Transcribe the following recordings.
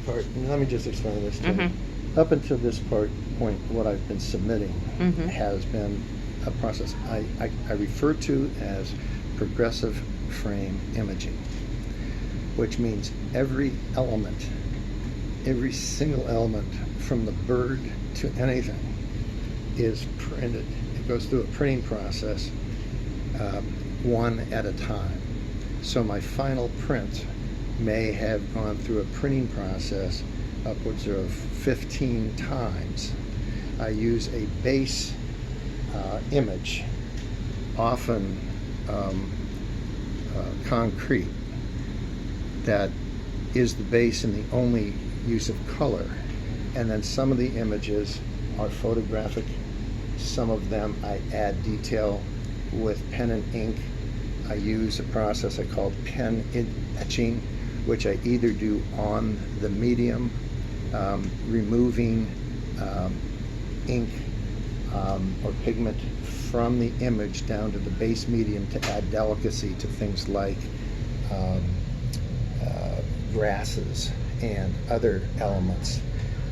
part, let me just explain this to you. Up until this point, what I've been submitting has been a process I refer to as progressive frame imaging, which means every element, every single element from the bird to anything is printed. It goes through a printing process, one at a time. So my final print may have gone through a printing process upwards of 15 times. I use a base image, often concrete, that is the base and the only use of color. And then some of the images are photographic. Some of them I add detail with pen and ink. I use a process I call pen etching, which I either do on the medium, removing ink or pigment from the image down to the base medium to add delicacy to things like grasses and other elements.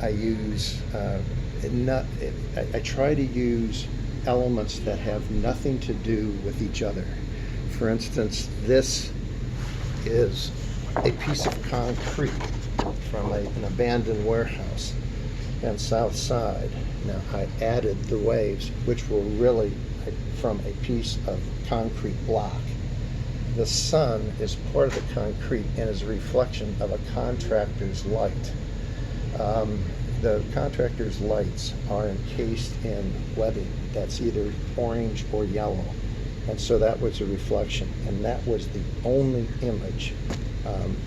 I use I try to use elements that have nothing to do with each other. For instance, this is a piece of concrete from an abandoned warehouse on South Side. Now, I added the waves, which were really from a piece of concrete block. The sun is part of the concrete and is a reflection of a contractor's light. The contractor's lights are encased in webbing that's either orange or yellow. And so that was a reflection, and that was the only image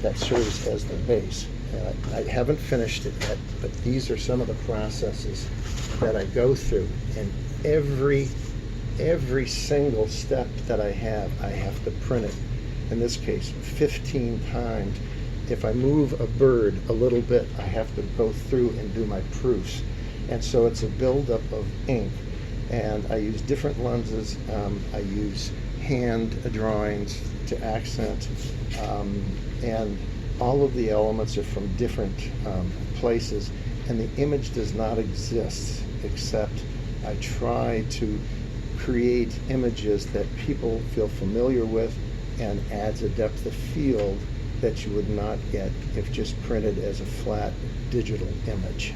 that serves as the base. I haven't finished it yet, but these are some of the processes that I go through, and every single step that I have to print it. In this case, 15 times. If I move a bird a little bit, I have to go through and do my proofs. And so it's a buildup of ink. And I use different lenses. I use hand drawings to accent. And all of the elements are from different places. And the image does not exist, except I try to create images that people feel familiar with and adds a depth of field that you would not get if just printed as a flat digital image.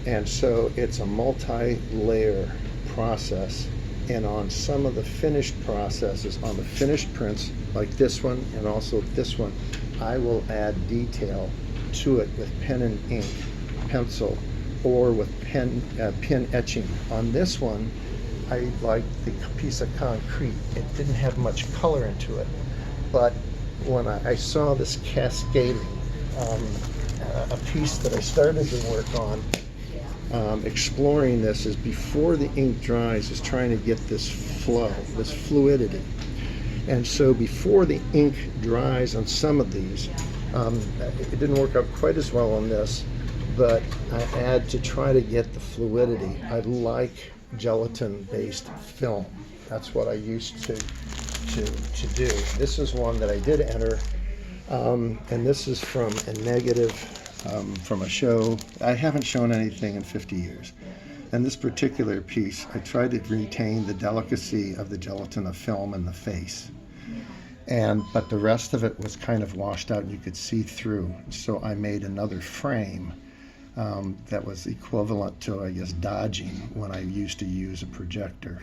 And so it's a multi-layer process, and on some of the finished processes, on the finished prints like this one and also this one, I will add detail to it with pen and ink, pencil, or with pen etching. On this one, I like the piece of concrete. It didn't have much color into it, but when I saw this cascading, a piece that I started to work on, exploring this is before the ink dries, is trying to get this flow, this fluidity. And so before the ink dries on some of these, it didn't work out quite as well on this, but I add to try to get the fluidity. I like gelatin-based film. That's what I used to do. This is one that I did enter, and this is from a negative from a show. I haven't shown anything in 50 years. And this particular piece, I tried to retain the delicacy of the gelatin of film in the face. But the rest of it was kind of washed out and you could see through. So I made another frame that was equivalent to, I guess, dodging when I used to use a projector.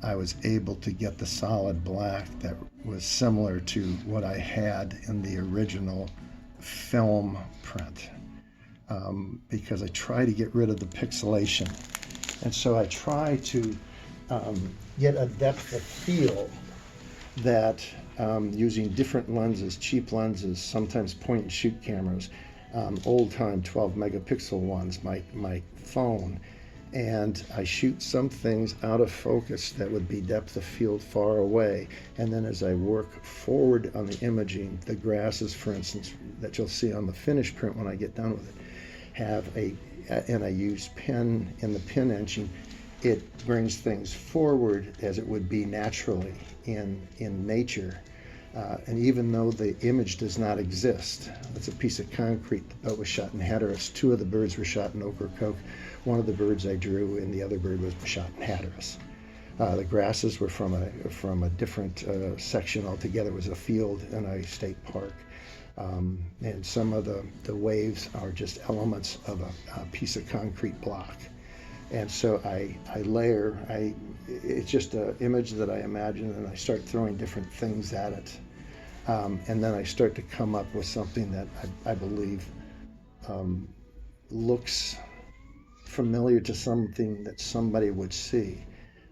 I was able to get the solid black that was similar to what I had in the original film print, because I try to get rid of the pixelation. And so I try to get a depth of field that using different lenses, cheap lenses, sometimes point and shoot cameras, old time 12 megapixel ones, my phone, and I shoot some things out of focus that would be depth of field far away. And then as I work forward on the imaging, the grasses, for instance, that you'll see on the finished print when I get done with it, and I use pen in the pen etching, it brings things forward as it would be naturally in nature. And even though the image does not exist, it's a piece of concrete. The boat was shot in Hatteras. Two of the birds were shot in Ocracoke. One of the birds I drew, and the other bird was shot in Hatteras. The grasses were from a different section altogether. It was a field in a state park. And some of the waves are just elements of a piece of concrete block. And so I layer, it's just an image that I imagine, and I start throwing different things at it. And then I start to come up with something that I believe looks familiar to something that somebody would see.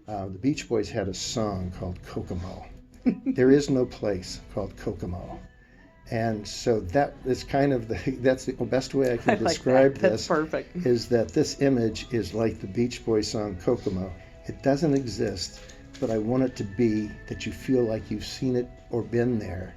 The Beach Boys had a song called Kokomo. There is no place called Kokomo. And so that is kind of that's the best way I can describe that. That's this. Perfect. Is that this image is like the Beach Boys song Kokomo. It doesn't exist, but I want it to be that you feel like you've seen it or been there,